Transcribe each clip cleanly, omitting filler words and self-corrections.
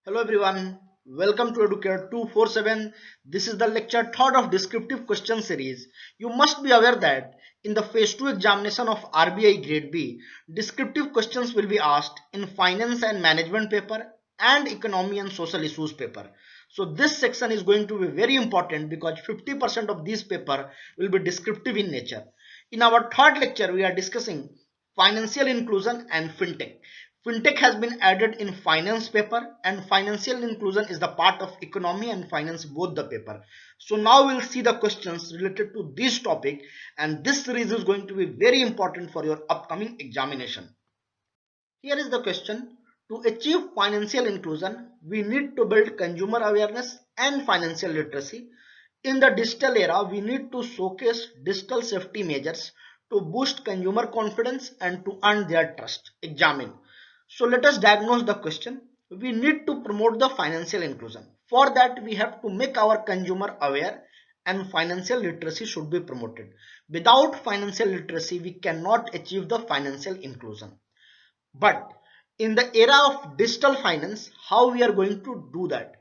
Hello everyone, welcome to Educare 247. This is the lecture third of descriptive question series. You must be aware that in the phase 2 examination of RBI grade B, descriptive questions will be asked in finance and management paper and economy and social issues paper. So this section is going to be very important because 50% of this paper will be descriptive in nature. In our third lecture, we are discussing financial inclusion and fintech. Fintech has been added in finance paper and financial inclusion is the part of economy and finance both the paper. So now we'll see the questions related to this topic and this series is going to be very important for your upcoming examination. Here is the question. To achieve financial inclusion, we need to build consumer awareness and financial literacy. In the digital era, we need to showcase digital safety measures to boost consumer confidence and to earn their trust. Examine. So let us diagnose the question. We need to promote the financial inclusion. For that, we have to make our consumer aware and financial literacy should be promoted. Without financial literacy, we cannot achieve the financial inclusion. But in the era of digital finance, how we are going to do that?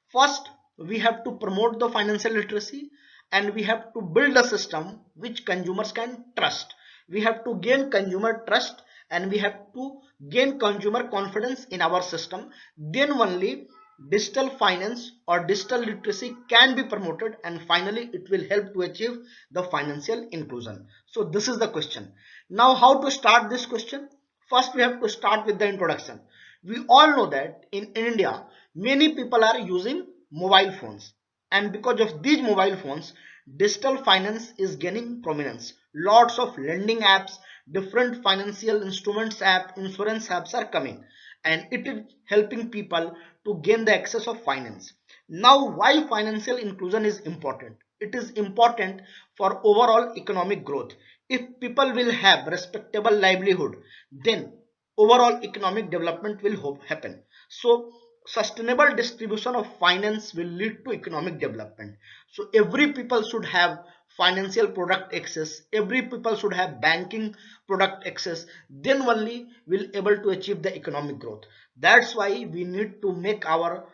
First, we have to promote the financial literacy and we have to build a system which consumers can trust. We have to gain consumer trust and we have to gain consumer confidence in our system. Then only digital finance or digital literacy can be promoted and finally it will help to achieve the financial inclusion. So this is the question. Now how to start this question? First, we have to start with the introduction. We all know that in India, many people are using mobile phones. And because of these mobile phones, digital finance is gaining prominence. Lots of lending apps, different financial instruments app, insurance apps are coming. And it is helping people to gain the access of finance. Now, why financial inclusion is important? It is important for overall economic growth. If people will have respectable livelihood, then overall economic development will happen. So sustainable distribution of finance will lead to economic development. So every people should have financial product access, every people should have banking product access, then only will able to achieve the economic growth. That's why we need to make our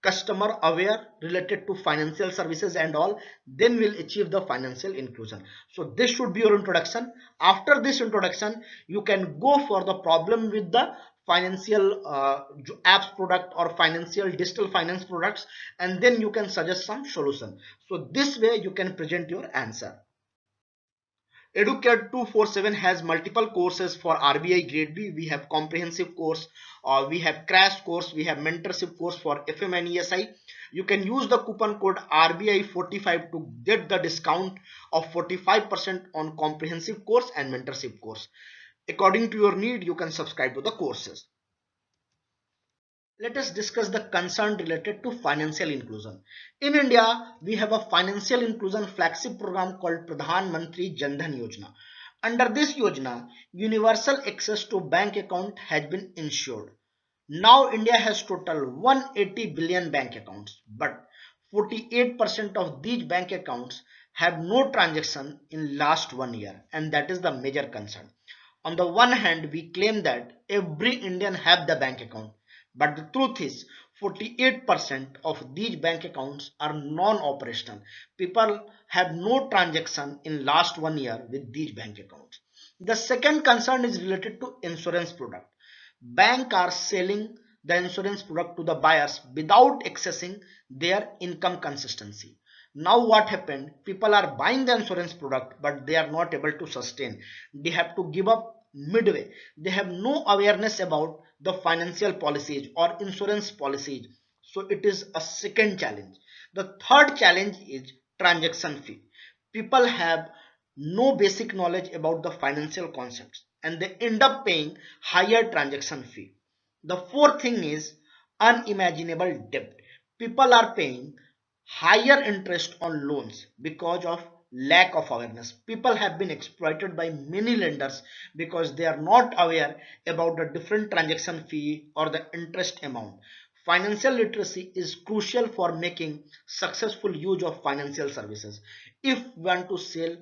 customer aware related to financial services and all, then we'll achieve the financial inclusion. So this should be your introduction. After this introduction, you can go for the problem with the financial apps product or financial digital finance products, and then you can suggest some solution. So this way you can present your answer. Educare 247 has multiple courses for RBI grade B. We have comprehensive course, or we have crash course, we have mentorship course for FM and ESI. You can use the coupon code RBI45 to get the discount of 45% on comprehensive course and mentorship course. According to your need, you can subscribe to the courses. Let us discuss the concern related to financial inclusion. In India, we have a financial inclusion flagship program called Pradhan Mantri Jan Dhan Yojana. Under this Yojana, universal access to bank account has been ensured. Now India has total 180 billion bank accounts, but 48% of these bank accounts have no transaction in last 1 year, and that is the major concern. On the one hand, we claim that every Indian have the bank account, but the truth is 48% of these bank accounts are non-operational. People have no transaction in last 1 year with these bank accounts. The second concern is related to insurance product. Bank are selling the insurance product to the buyers without accessing their income consistency. Now what happened? People are buying the insurance product but they are not able to sustain. They have to give up midway. They have no awareness about the financial policies or insurance policies. So it is a second challenge. The third challenge is transaction fee. People have no basic knowledge about the financial concepts and they end up paying higher transaction fee. The fourth thing is unimaginable debt. People are paying higher interest on loans because of lack of awareness. People have been exploited by many lenders because they are not aware about the different transaction fee or the interest amount. Financial literacy is crucial for making successful use of financial services. If we want to sell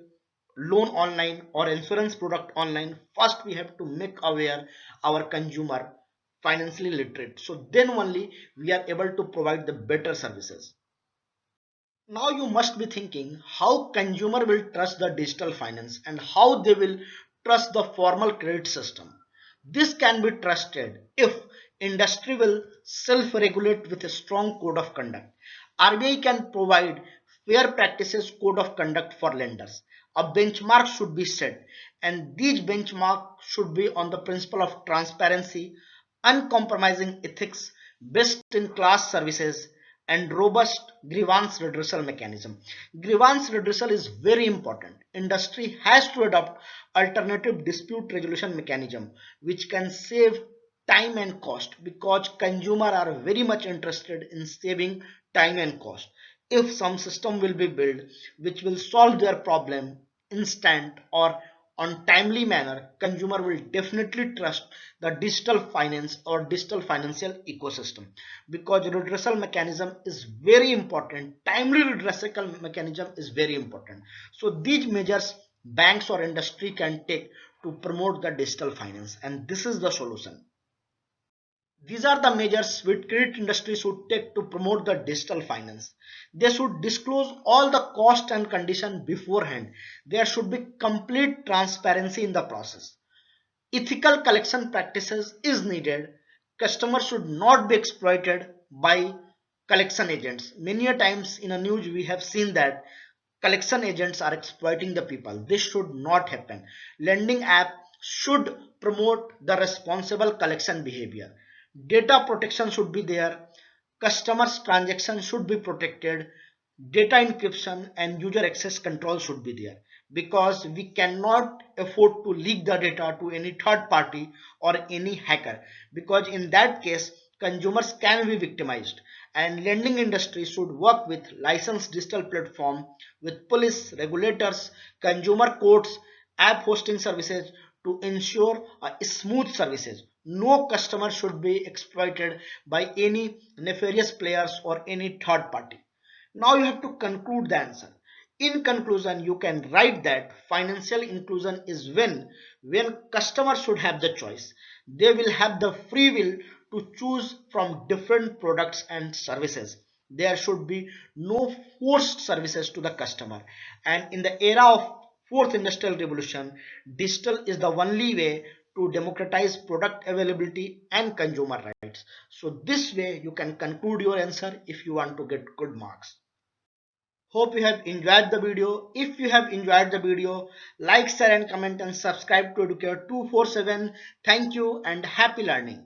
loan online or insurance product online, first we have to make aware our consumer financially literate. So then only we are able to provide the better services. Now you must be thinking how consumer will trust the digital finance and how they will trust the formal credit system. This can be trusted if industry will self-regulate with a strong code of conduct. RBI can provide fair practices code of conduct for lenders. A benchmark should be set, and these benchmarks should be on the principle of transparency, uncompromising ethics, best in class services, and robust grievance redressal mechanism. Grievance redressal is very important. Industry has to adopt alternative dispute resolution mechanism which can save time and cost, because consumers are very much interested in saving time and cost. If some system will be built which will solve their problem instant or on timely manner, consumer will definitely trust the digital finance or digital financial ecosystem, because redressal mechanism is very important. Timely redressal mechanism is very important. So these measures banks or industry can take to promote the digital finance, and this is the solution. These are the measures which credit industry should take to promote the digital finance. They should disclose all the cost and condition beforehand. There should be complete transparency in the process. Ethical collection practices is needed. Customers should not be exploited by collection agents. Many a times in a news we have seen that collection agents are exploiting the people. This should not happen. Lending app should promote the responsible collection behavior. Data protection should be there. Customers' transactions should be protected. Data encryption and user access control should be there, because we cannot afford to leak the data to any third party or any hacker, because in that case consumers can be victimized. And lending industry should work with licensed digital platform, with police, regulators, consumer courts, app hosting services to ensure a smooth services. No customer should be exploited by any nefarious players or any third party. Now you have to conclude the answer. In conclusion, you can write that financial inclusion is when customers should have the choice. They will have the free will to choose from different products and services. There should be no forced services to the customer. And in the era of fourth industrial revolution, digital is the only way to democratize product availability and consumer rights. So this way you can conclude your answer if you want to get good marks. Hope you have enjoyed the video. If you have enjoyed the video, like, share and comment and subscribe to Educare 247. Thank you and happy learning.